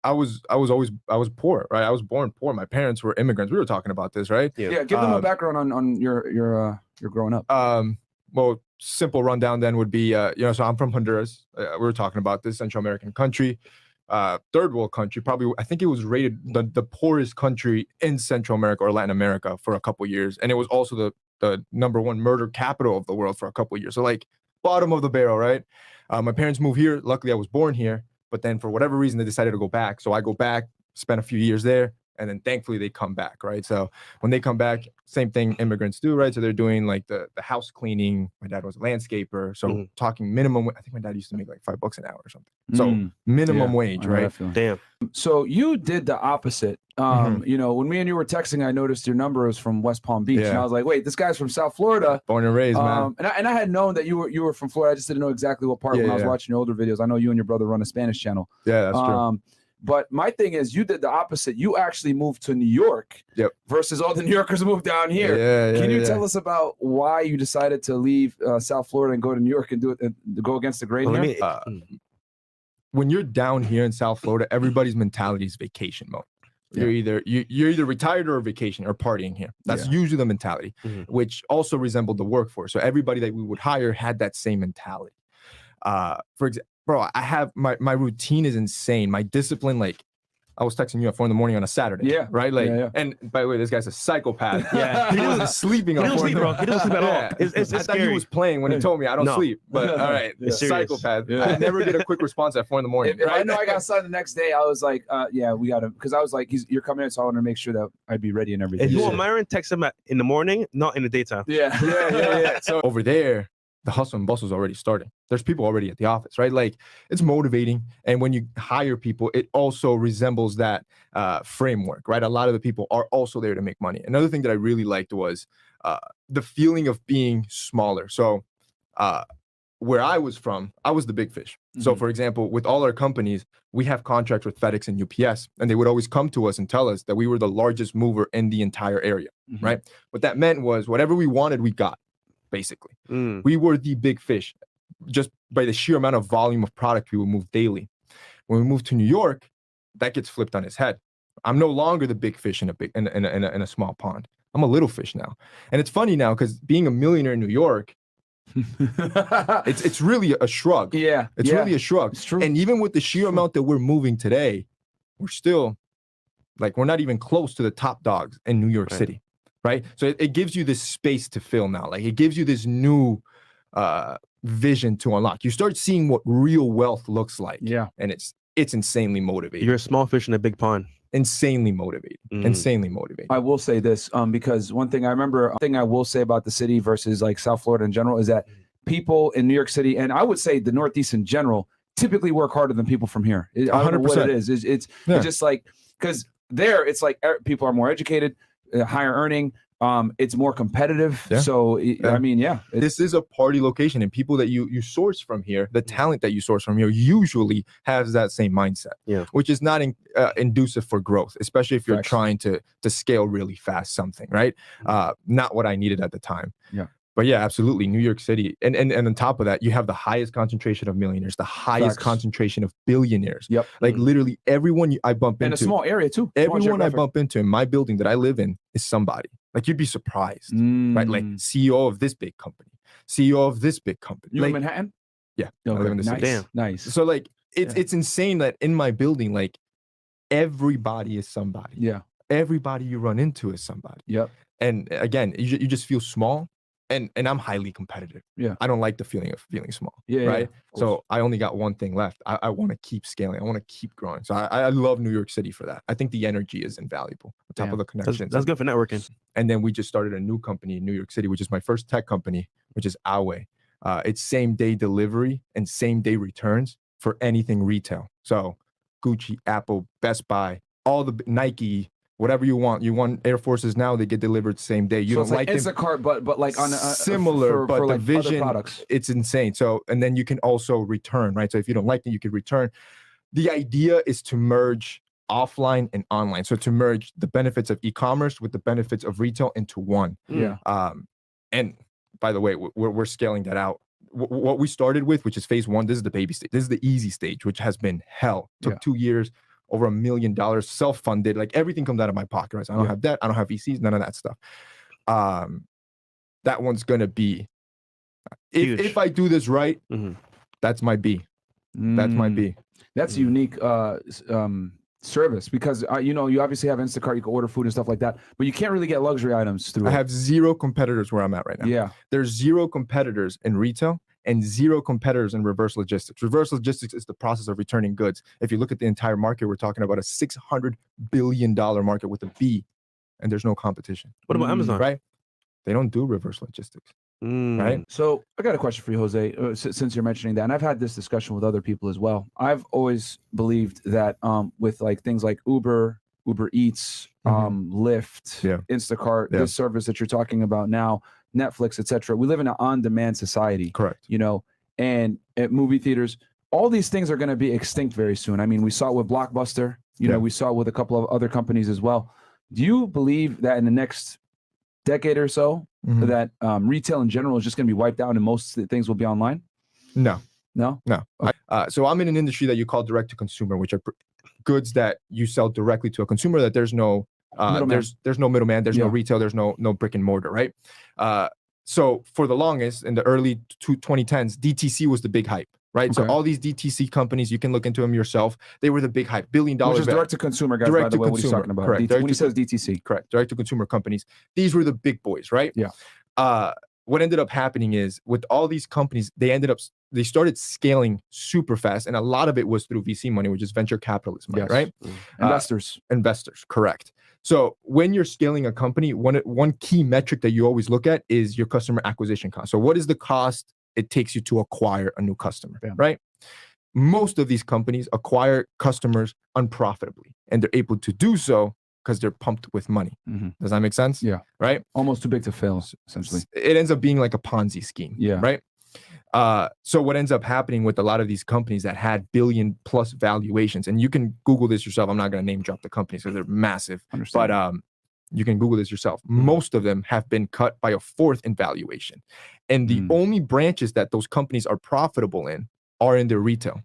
I was poor, right? I was born poor. My parents were immigrants. We were talking about this, right? Yeah. Give them a background on your growing up. Well, simple rundown then would be, so I'm from Honduras. We were talking about this Central American country, third world country. Probably, I think it was rated the poorest country in Central America or Latin America for a couple of years, and it was also the number one murder capital of the world for a couple of years. So like bottom of the barrel, right? My parents moved here. Luckily, I was born here. But then for whatever reason, they decided to go back. So I go back, spend a few years there, and then thankfully they come back, right? So when they come back, same thing immigrants do, right? So they're doing like the house cleaning. My dad was a landscaper. So talking minimum, I think my dad used to make like $5 an hour or something. So minimum wage, right? Damn. So you did the opposite. You know, when me and you were texting, I noticed your number was from West Palm Beach. And I was like, wait, this guy's from South Florida. Born and raised, man. And I had known that you were from Florida. I just didn't know exactly what part when I was watching your older videos. I know you and your brother run a Spanish channel. Yeah, that's true. But my thing is, you did the opposite. You actually moved to New York versus all the New Yorkers moved down here. Can you tell us about why you decided to leave South Florida and go to New York and do it and go against the grain here? When you're down here in South Florida, everybody's mentality is vacation mode. You're either retired or vacation or partying here. That's usually the mentality, which also resembled the workforce. So everybody that we would hire had that same mentality. For example, bro, I have my routine is insane. My discipline, like I was texting you at 4 a.m. on a Saturday. Right? Like, and by the way, this guy's a psychopath. He wasn't sleeping on 4 He doesn't sleep at all. It's I thought he was playing when he told me I don't sleep. But all right, psychopath. I never get a quick response at 4 a.m. If I know I got something the next day, I was like, yeah, we got to, because I was like, you're coming in, so I want to make sure that I'd be ready and everything. If you want Myron, text him in the morning, not in the daytime. So over there, the hustle and bustle is already starting. There's people already at the office, right? Like it's motivating. And when you hire people, it also resembles that framework, right? A lot of the people are also there to make money. Another thing that I really liked was the feeling of being smaller. So where I was from, I was the big fish. So for example, with all our companies, we have contracts with FedEx and UPS, and they would always come to us and tell us that we were the largest mover in the entire area, right? What that meant was whatever we wanted, we got. Basically, we were the big fish just by the sheer amount of volume of product we would move daily. When we moved to New York, that gets flipped on its head. I'm no longer the big fish in a small pond. I'm a little fish now. And it's funny now because being a millionaire in New York, it's really a shrug. It's really a shrug. It's true. And even with the sheer amount that we're moving today, we're still like, we're not even close to the top dogs in New York City. Right. So it gives you this space to fill now. Like it gives you this new vision to unlock. You start seeing what real wealth looks like. And it's insanely motivating. You're a small fish in a big pond. Insanely motivated. Insanely motivated. I will say this because one thing I will say about the city versus like South Florida in general is that people in New York City, and I would say the Northeast in general, typically work harder than people from here. 100%. I don't know what it is. It's just like, because there it's like people are more educated, higher earning, it's more competitive. So I mean, this is a party location, and people that you source from here, the talent that you source from here usually has that same mindset, which is not inducive for growth, especially if you're trying to scale really fast something, right? Not what I needed at the time. But yeah, absolutely. New York City. And on top of that, you have the highest concentration of millionaires, the highest concentration of billionaires. Like literally everyone I bump into. And a small area too. Everyone I bump into in my building that I live in is somebody. Like you'd be surprised, right? Like CEO of this big company, CEO of this big company. You in Manhattan? Yeah. I live in the city. Damn. Nice. So like, it's insane that in my building, like everybody is somebody. Everybody you run into is somebody. And again, you just feel small. And I'm highly competitive. I don't like the feeling of feeling small. Right. So I only got one thing left. I want to keep scaling. I want to keep growing. So I love New York City for that. I think the energy is invaluable on top of the connections. That's good for networking. And then we just started a new company in New York City, which is my first tech company, which is Achive. It's same day delivery and same day returns for anything retail. So Gucci, Apple, Best Buy, all the Nike, whatever you want. You want Air Forces now, they get delivered same day. You so don't like Instacart, but like on similar, but for the like vision, products. It's insane. So, and then you can also return, right? So if you don't like it, you can return. The idea is to merge offline and online. So to merge the benefits of e-commerce with the benefits of retail into one. And by the way, we're scaling that out. What we started with, which is phase 1, this is the baby stage. This is the easy stage, which has been hell. Took 2 years. over $1 million self-funded. Like everything comes out of my pocket, right? So I don't have debt, I don't have VCs, none of that stuff. That one's gonna be if I do this right, that's my B. That's my B. That's a unique service because you obviously have Instacart, you can order food and stuff like that, but you can't really get luxury items through I have 0 competitors where I'm at right now. Yeah. There's 0 competitors in retail and 0 competitors in reverse logistics. Reverse logistics is the process of returning goods. If you look at the entire market, we're talking about a $600 billion market with a B, and there's no competition. What about Amazon? Right? They don't do reverse logistics. Right? So I got a question for you, Jose, since you're mentioning that, and I've had this discussion with other people as well. I've always believed that with like things like Uber Eats, Lyft, Instacart, this service that you're talking about now, Netflix, etc. We live in an on-demand society. Correct. And at movie theaters, all these things are going to be extinct very soon. I mean, we saw it with Blockbuster. We saw it with a couple of other companies as well. Do you believe that in the next decade or so that retail in general is just going to be wiped out and most things will be online? No. Okay. So I'm in an industry that you call direct to consumer, which are goods that you sell directly to a consumer, that there's no there's no middleman, there's no retail, there's no brick and mortar, right? So for the longest, in the early 2010s, DTC was the big hype, right? So all these DTC companies, you can look into them yourself. They were the big hype, $1 billion. Which is direct to consumer, guys, by the way, what he's talking about. Correct. When he says DTC. Correct. Direct to consumer companies. These were the big boys, right? Yeah. What ended up happening is with all these companies, they started scaling super fast. And a lot of it was through VC money, which is venture capitalist money, right? Investors, correct. So when you're scaling a company, one key metric that you always look at is your customer acquisition cost. So what is the cost it takes you to acquire a new customer, right? Most of these companies acquire customers unprofitably, and they're able to do so because they're pumped with money. Does that make sense? Yeah. Right? Almost too big to fail, essentially. It ends up being like a Ponzi scheme. Yeah. Right? So what ends up happening with a lot of these companies that had billion-plus valuations, and you can Google this yourself. I'm not going to name drop the companies because they're massive. But you can Google this yourself. Most of them have been cut by a fourth in valuation. And the only branches that those companies are profitable in are in their retail.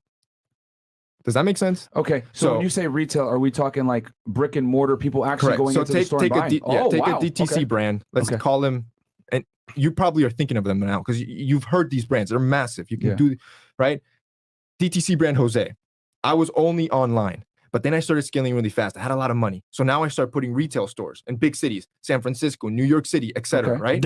Does that make sense? Okay. So when you say retail, are we talking like brick and mortar, people actually going into the store and buying? Take a DTC brand. Let's call them, and you probably are thinking of them now because you've heard these brands. They're massive. You can do, right? DTC brand Jose. I was only online, but then I started scaling really fast. I had a lot of money. So now I start putting retail stores in big cities, San Francisco, New York City, etc. Right?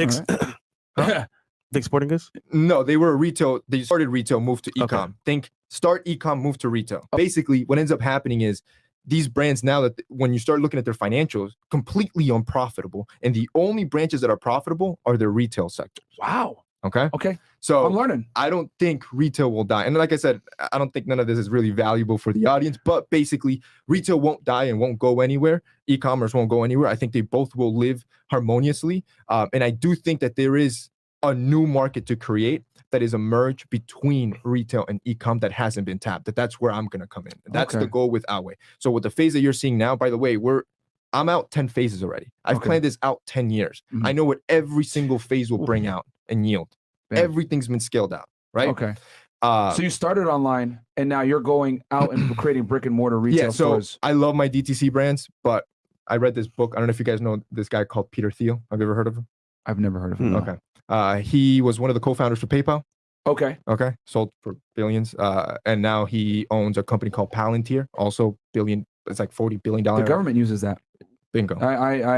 Dick's Sporting Goods? No, they were retail. They started retail, moved to e-com. Think start e-com, move to retail. Basically, what ends up happening is these brands now that when you start looking at their financials, completely unprofitable. And the only branches that are profitable are their retail sectors. Wow. Okay. So I'm learning. I don't think retail will die. And like I said, I don't think none of this is really valuable for the audience, but basically retail won't die and won't go anywhere. E-commerce won't go anywhere. I think they both will live harmoniously. And I do think that there is a new market to create that is a merge between retail and e-com that hasn't been tapped. That's where I'm going to come in. That's the goal with Awe. So with the phase that you're seeing now, by the way, I'm out 10 phases already. I've planned this out 10 years. I know what every single phase will bring out and yield. Everything's been scaled out, right? Okay. So you started online and now you're going out and creating brick and mortar retail stores. I love my DTC brands, but I read this book. I don't know if you guys know this guy called Peter Thiel. Have you ever heard of him? I've never heard of him. Okay. He was one of the co-founders for PayPal. Okay. Sold for billions. And now he owns a company called Palantir, also billion. It's like $40 billion. The government uses that. Bingo.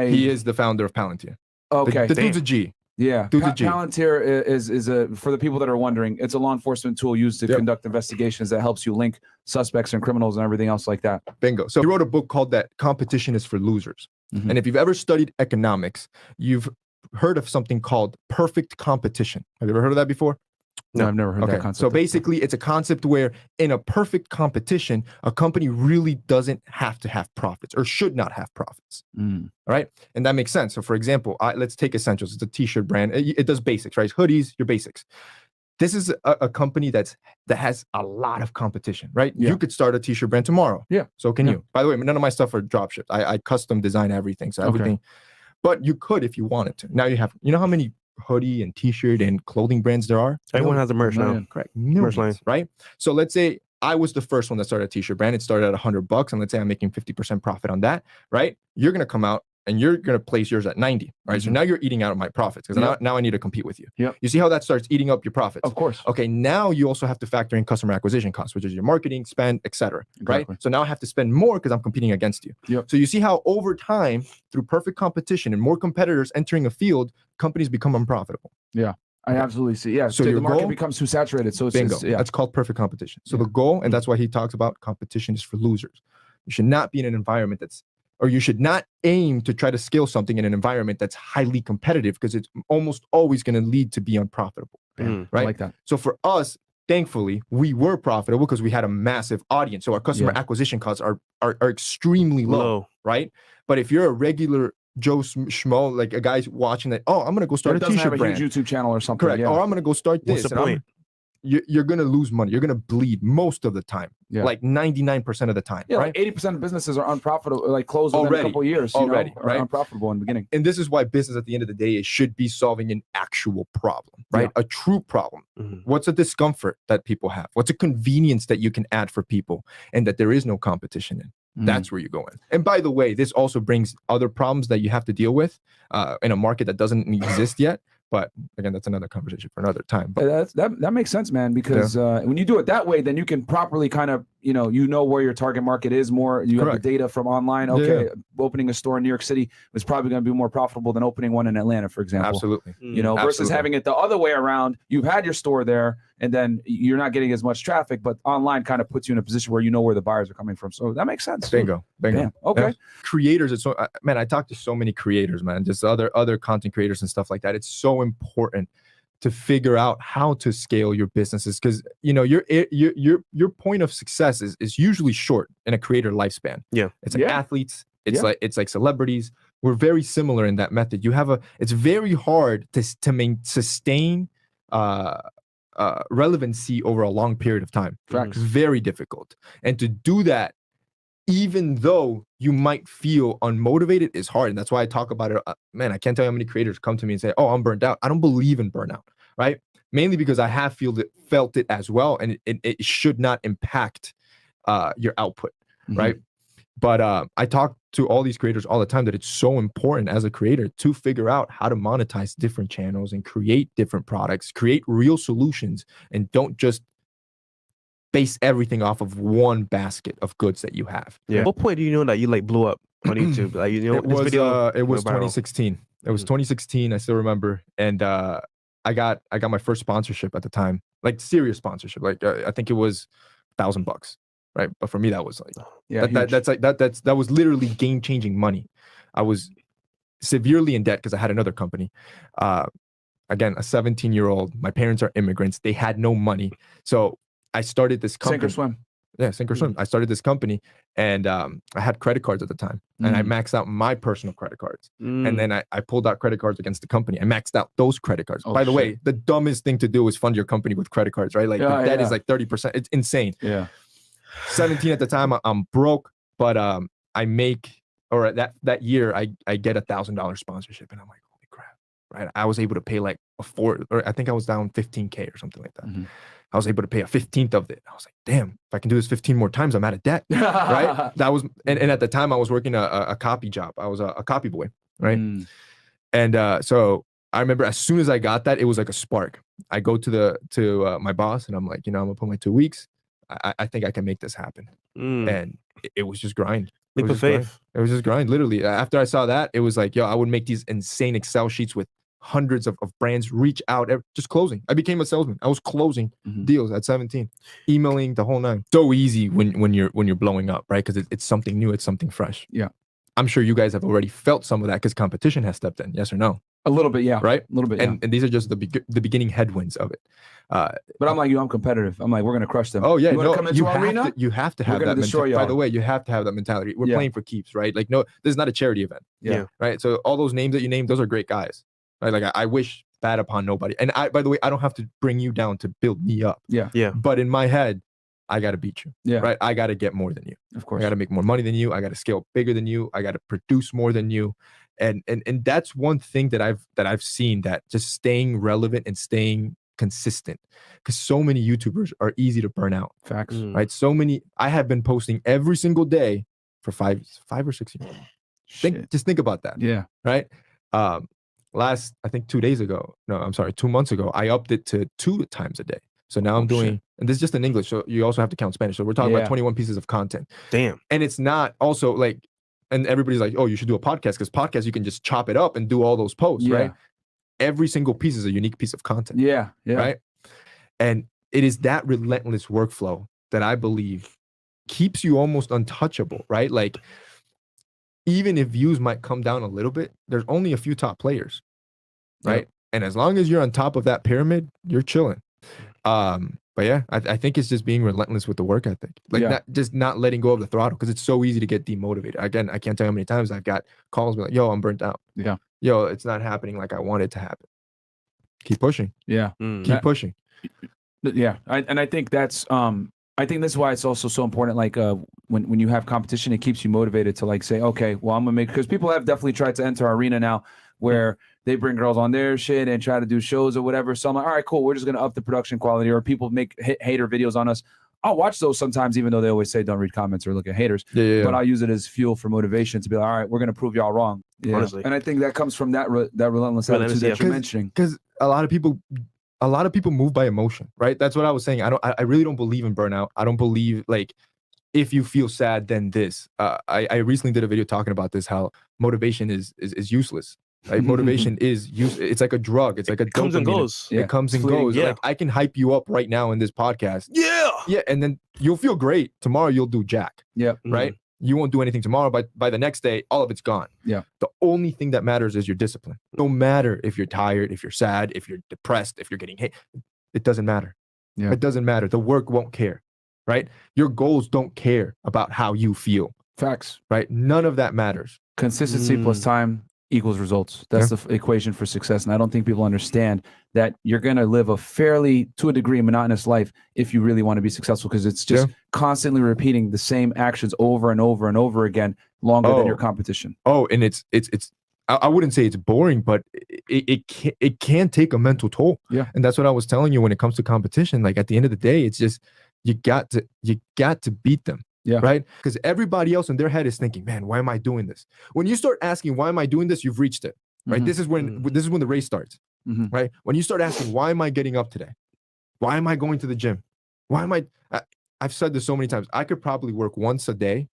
He is the founder of Palantir. Okay. The dude's a G. Yeah. Palantir is for the people that are wondering, it's a law enforcement tool used to conduct investigations that helps you link suspects and criminals and everything else like that. Bingo. So he wrote a book called that Competition is for Losers. And if you've ever studied economics, you've heard of something called perfect competition. Have you ever heard of that before? No, I've never heard that concept. So basically, it's a concept where in a perfect competition, a company really doesn't have to have profits or should not have profits. All right. And that makes sense. So for example, let's take Essentials. It's a t-shirt brand. It does basics, right? Hoodies, your basics. This is a company that has a lot of competition, right? You could start a t-shirt brand tomorrow. Yeah. So can you. By the way, none of my stuff are drop shipped. I custom design everything. So everything. But you could if you wanted to. Now you know how many hoodie and t-shirt and clothing brands there are? Everyone has a merch now. Correct. Millions, right? So let's say I was the first one that started a t-shirt brand. It started at $100, and let's say I'm making 50% profit on that, right? You're going to come out and you're going to place yours at 90, right? So now you're eating out of my profits because now I need to compete with you. You see how that starts eating up your profits? Of course. Okay, now you also have to factor in customer acquisition costs, which is your marketing spend, etc. Right? So now I have to spend more because I'm competing against you. So you see how over time, through perfect competition and more competitors entering a field, companies become unprofitable. Yeah. I absolutely see. Yeah. So the your market goal becomes too saturated. So bingo. it's That's called perfect competition. So the goal, and that's why he talks about competition is for losers. You should not be in an environment or you should not aim to try to scale something in an environment that's highly competitive because it's almost always going to lead to be unprofitable. Right? I like that. So for us, thankfully, we were profitable because we had a massive audience. So our customer acquisition costs are extremely low, right? But if you're a regular Joe Schmo, like a guy's watching that, I'm going to go start a t-shirt brand. Huge YouTube channel or something. Correct. Or I'm going to go start this. What's the point? You're going to lose money. You're going to bleed most of the time, like 99% of the time. Yeah, right? Like 80% of businesses are unprofitable, like closed within a couple of years. Right? Unprofitable in the beginning. And this is why business at the end of the day should be solving an actual problem, right? A true problem. What's a discomfort that people have? What's a convenience that you can add for people and that there is no competition in? That's where you go in. And by the way, this also brings other problems that you have to deal with in a market that doesn't exist yet. But again, that's another conversation for another time. But that makes sense, man, because when you do it that way, then you can properly kind of, you know where your target market is more. You have the data from online. Okay, opening a store in New York City was probably going to be more profitable than opening one in Atlanta, for example. Absolutely. Versus having it the other way around. You've had your store there, and then you're not getting as much traffic, but online kind of puts you in a position where you know where the buyers are coming from. So that makes sense. Bingo. Damn. Okay. Yeah. Creators, it's so man. I talk to so many creators, man. Just other content creators and stuff like that. It's so important to figure out how to scale your businesses because your point of success is usually short in a creator lifespan. It's like athletes. It's like celebrities. We're very similar in that method. It's very hard to sustain relevancy over a long period of time. It's very difficult, and to do that, even though you might feel unmotivated, is hard. And that's why I talk about it. Man, I can't tell you how many creators come to me and say, I'm burnt out. I don't believe in burnout, right? Mainly because I have felt it as well. And it should not impact your output, right? But I talk to all these creators all the time that it's so important as a creator to figure out how to monetize different channels and create different products, create real solutions, and don't just base everything off of one basket of goods that you have. At what point do you know that you blew up on YouTube? It was 2016. It was 2016. I still remember, and I got my first sponsorship at the time, like serious sponsorship. Like I think it was $1,000, right? But for me, that was that was literally game changing money. I was severely in debt because I had another company. Again, a 17-year-old. My parents are immigrants. They had no money, so I started this company. Sink or swim. Yeah, sink or swim. I started this company, and I had credit cards at the time, and I maxed out my personal credit cards, and then I pulled out credit cards against the company. I maxed out those credit cards. By the way, the dumbest thing to do is fund your company with credit cards, right? Like the debt is like 30%. It's insane. 17 at the time. I'm broke, but I make, or that year I get $1,000 sponsorship, and I'm like, holy crap, right? I was able to pay like or I think I was down 15K or something like that. I was able to pay a 15th of it. I was like, damn, if I can do this 15 more times, I'm out of debt, right? That was, and at the time I was working a copy job. I was a copy boy, right? And so I remember as soon as I got that, it was like a spark. I go to my boss and I'm like, I'm gonna put my 2 weeks. I think I can make this happen. And it was just grind. Leap of faith. It was just grind. Literally, after I saw that, it was like, I would make these insane Excel sheets with hundreds of brands, reach out, just closing. I became a salesman. I was closing deals at 17, emailing the whole nine. So easy when you're blowing up, right? Because it's something new, it's something fresh. I'm sure you guys have already felt some of that because competition has stepped in. Yes or no? A little bit, yeah. Right? A little bit, and these are just the beginning headwinds of it. But I'm like you, I'm competitive. I'm like, we're going to crush them. Oh, yeah. You come into our arena? You have to have that mentality. By the way, you have to have that mentality. We're playing for keeps, right? Like, no, this is not a charity event. Right? So all those names that you named, those are great guys. Right? Like, I wish bad upon nobody. And by the way, I don't have to bring you down to build me up. But in my head, I got to beat you. Right? I got to get more than you. Of course. I got to make more money than you. I got to scale bigger than you. I got to produce more than you. And that's one thing that I've seen, that just staying relevant and staying consistent, because so many YouTubers are easy to burn out. Facts. Right? So many. I have been posting every single day for five or 6 years. Just think about that. Yeah. Right. Last, I think 2 days ago, no, I'm sorry, 2 months ago, I upped it to 2 times a day. So now I'm doing, and this is just in English, so you also have to count Spanish. So we're talking about 21 pieces of content. Damn. And it's not also like, and everybody's like, oh, you should do a podcast, because podcast, you can just chop it up and do all those posts, right? Every single piece is a unique piece of content. Yeah. Right. And it is that relentless workflow that I believe keeps you almost untouchable, right? Like, even if views might come down a little bit, there's only a few top players, right? Yep. And as long as you're on top of that pyramid, you're chilling. But yeah, I think it's just being relentless with the work ethic, like not letting go of the throttle, because it's so easy to get demotivated. Again, I can't tell you how many times I've got calls be like, yo, I'm burnt out. Yeah. Yo, it's not happening like I want it to happen. Keep pushing. Yeah. Keep pushing. Yeah. I think that's I think that's why it's also so important. Like when you have competition, it keeps you motivated to like say, okay, well, I'm gonna make, because people have definitely tried to enter our arena now where they bring girls on their shit and try to do shows or whatever. So I'm like, all right, cool. We're just gonna up the production quality. Or people make hater videos on us. I'll watch those sometimes, even though they always say don't read comments or look at haters. But I'll use it as fuel for motivation to be like, all right, we're gonna prove y'all wrong. Yeah. Honestly. And I think that comes from that relentless attitude that you're mentioning. Because a lot of people move by emotion, right? That's what I was saying. I really don't believe in burnout. I don't believe, like, if you feel sad, then this. I recently did a video talking about this, how motivation is useless. Right? Motivation is useless. It's like a drug. It's like a dopamine. Comes and goes. It comes and goes. Yeah. Like, I can hype you up right now in this podcast. Yeah. And then you'll feel great. Tomorrow you'll do jack. Yeah. Right? You won't do anything tomorrow, but by the next day, all of it's gone. Yeah. The only thing that matters is your discipline. No matter if you're tired, if you're sad, if you're depressed, if you're getting hit, it doesn't matter. Yeah. It doesn't matter. The work won't care, right? Your goals don't care about how you feel. Facts. Right? None of that matters. Consistency plus time equals results. That's the equation for success. And I don't think people understand that you're going to live a fairly, to a degree, monotonous life if you really want to be successful, because it's just constantly repeating the same actions over and over and over again, longer than your competition. And it's I wouldn't say it's boring, but it can take a mental toll. Yeah. And that's what I was telling you when it comes to competition. Like, at the end of the day, it's just, you got to beat them. Yeah. Right. Because everybody else in their head is thinking, man, why am I doing this? When you start asking, why am I doing this? You've reached it. Right. This is when the race starts. Right. When you start asking, why am I getting up today? Why am I going to the gym? Why am I've said this so many times. I could probably work once a day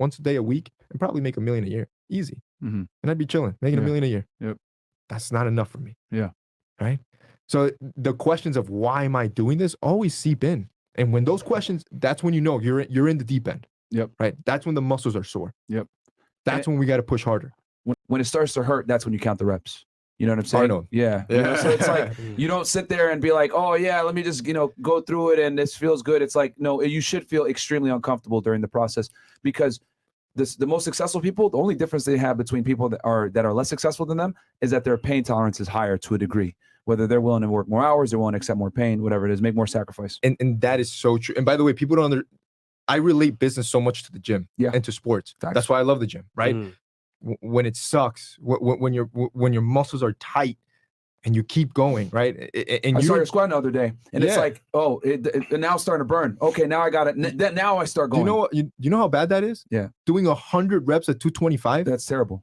a week, and probably make $1 million a year. Easy. And I'd be chilling, making $1 million a year. Yep. That's not enough for me. Yeah. Right. So the questions of why am I doing this always seep in. And when those questions, that's when you know you're in the deep end. Yep. Right. That's when the muscles are sore. Yep. That's when we got to push harder. When it starts to hurt, that's when you count the reps. You know what I'm saying? I know. Yeah. You know, so it's like, you don't sit there and be like, oh yeah, let me just, go through it and this feels good. It's like, no, you should feel extremely uncomfortable during the process, because the most successful people, the only difference they have between people that are less successful than them is that their pain tolerance is higher to a degree. Whether they're willing to work more hours, they're willing to accept more pain, whatever it is, make more sacrifice. And that is so true. And by the way, people don't I relate business so much to the gym and to sports. That's why I love the gym, right? When it sucks, when your muscles are tight and you keep going, right? And I saw your squat the other day, and it's like, oh, it now it's starting to burn. Okay, now I got it. Now I start going. You know what? You know how bad that is? Yeah. Doing 100 reps at 225. That's terrible.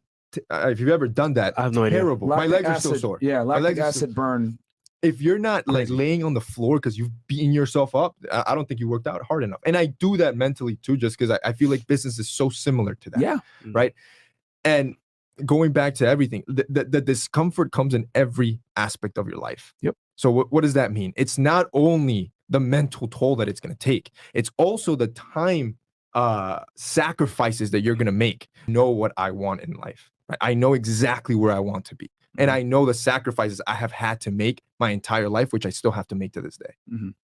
If you've ever done that, I have no idea. Terrible. My legs are still sore. Yeah, lactic acid burn. If you're not like laying on the floor because you've beaten yourself up, I don't think you worked out hard enough. And I do that mentally too, just because I feel like business is so similar to that. Yeah. Right. And going back to everything, the discomfort comes in every aspect of your life. Yep. So what does that mean? It's not only the mental toll that it's going to take, it's also the time sacrifices that you're going to make. Know what I want in life. Right? I know exactly where I want to be. And I know the sacrifices I have had to make my entire life, which I still have to make to this day.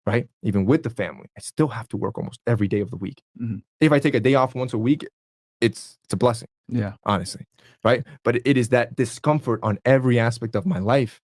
Right? Even with the family, I still have to work almost every day of the week. If I take a day off once a week, it's a blessing. Yeah. Honestly. Right? But it is that discomfort on every aspect of my life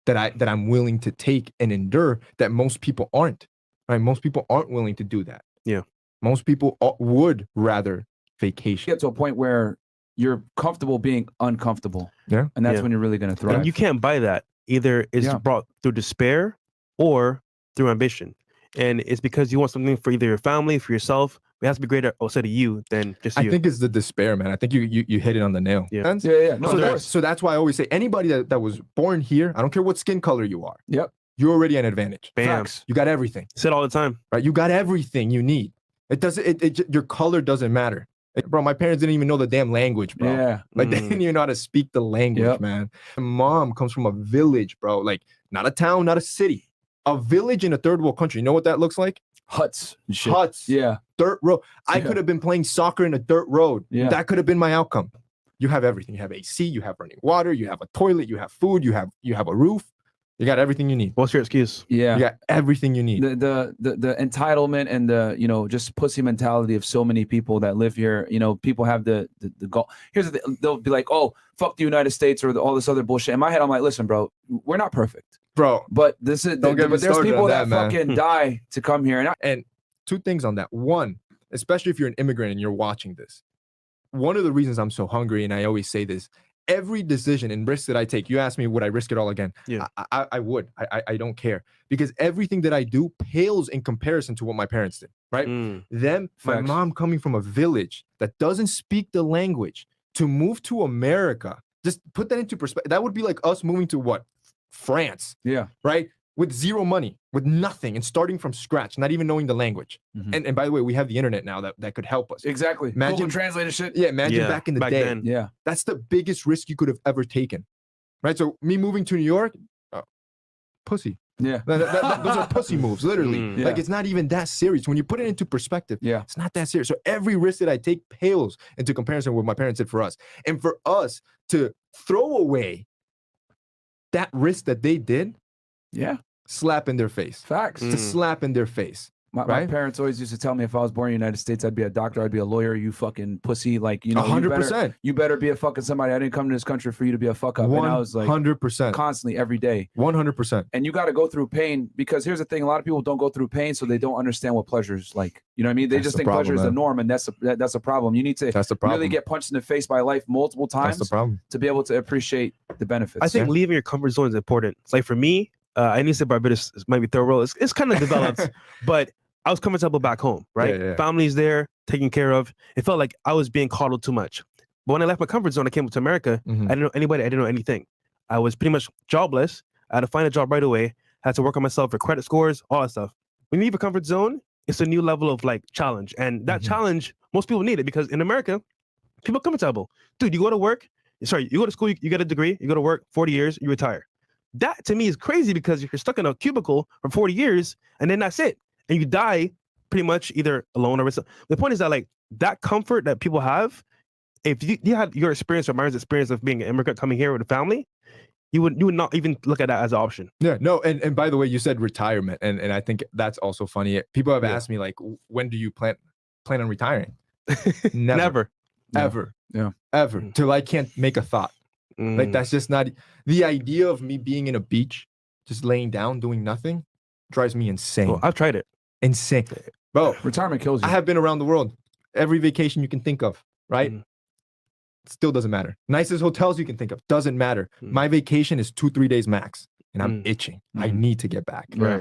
that I'm willing to take and endure that most people aren't. Right? Most people aren't willing to do that. Yeah. Most people would rather vacation. Get to a point where you're comfortable being uncomfortable. Yeah. And that's when you're really going to thrive. And you can't buy that. Either it's brought through despair or through ambition. And it's because you want something for either your family, for yourself. It has to be greater outside of you than just you. I think it's the despair, man. I think you hit it on the nail. Yeah. Yeah. No, So that's why I always say anybody that was born here, I don't care what skin color you are. Yep. You're already an advantage. Bam. Facts. You got everything. Said all the time. Right? You got everything you need. It doesn't. Your color doesn't matter. Bro, my parents didn't even know the damn language, bro. Yeah. Like they didn't even know how to speak the language, man. My mom comes from a village, bro. Like not a town, not a city. A village in a third world country. You know what that looks like? Huts and shit. Huts. Yeah. Dirt road. I could have been playing soccer in a dirt road. Yeah. That could have been my outcome. You have everything. You have AC, you have running water, you have a toilet, you have food, you have a roof. You got everything you need. What's your excuse? Yeah. You got everything you need. The entitlement and the just pussy mentality of so many people that live here. People have the goal. Here's the thing. They'll be like, oh, fuck the United States or all this other bullshit. In my head, I'm like, listen, bro, we're not perfect. Bro, but this is don't get me but there's started people on that man. fucking die to come here. And two things on that. One, especially if you're an immigrant and you're watching this, one of the reasons I'm so hungry, and I always say this, every decision and risk that I take, you ask me, would I risk it all again? Yeah. I would. I don't care, because everything that I do pales in comparison to what my parents did, right? My Facts. mom coming from a village that doesn't speak the language to move to America, just put that into perspective. That would be like us moving to what? France. Yeah. Right? With zero money, with nothing, and starting from scratch, not even knowing the language. And by the way, we have the internet now that could help us. Exactly. Imagine Google Translate and shit. Yeah, imagine back in the day. Then. Yeah. That's the biggest risk you could have ever taken. Right? So me moving to New York, pussy. Yeah. Those are pussy moves, literally. Yeah. Like it's not even that serious. When you put it into perspective, it's not that serious. So every risk that I take pales into comparison with what my parents did for us. And for us to throw away that risk that they did, slap in their face. Facts. To slap in their face. My parents always used to tell me if I was born in the United States, I'd be a doctor, I'd be a lawyer, you fucking pussy. Like, 100%. You better be a fucking somebody. I didn't come to this country for you to be a fuck up. And I was like 100%. Constantly every day. 100%. And you got to go through pain, because here's the thing. A lot of people don't go through pain, so they don't understand what pleasure is like. You know what I mean? They just think pleasure is the norm, and that's a problem. You need to really get punched in the face by life multiple times to be able to appreciate the benefits. I think leaving your comfort zone is important. It's like for me, I need to say Barbados might be third world. It's kind of developed, but I was comfortable back home, right? Yeah. Family's there, taken care of. It felt like I was being coddled too much. But when I left my comfort zone, I came to America. I didn't know anybody. I didn't know anything. I was pretty much jobless. I had to find a job right away. I had to work on myself for credit scores, all that stuff. When you leave a comfort zone, it's a new level of like challenge. And that challenge, most people need it, because in America, people are comfortable. Dude, you go to work. Sorry, you go to school, you get a degree, you go to work, 40 years, you retire. That to me is crazy, because you're stuck in a cubicle for 40 years and then that's it. And you die pretty much either alone or with some. The point is that like that comfort that people have, if you had your experience or Myron's experience of being an immigrant coming here with a family, you would not even look at that as an option. Yeah, no, and by the way, you said retirement, and I think that's also funny. People have asked me like, when do you plan on retiring? Never. Ever. Yeah. Ever. Till I can't make a thought. Like that's just not the idea of me being in a beach, just laying down, doing nothing, drives me insane. Well, I've tried it. Insane. Bro, retirement kills you. I have been around the world. Every vacation you can think of, right? Still doesn't matter. Nicest hotels you can think of, doesn't matter. My vacation is 2-3 days max, and I'm itching. I need to get back. Right.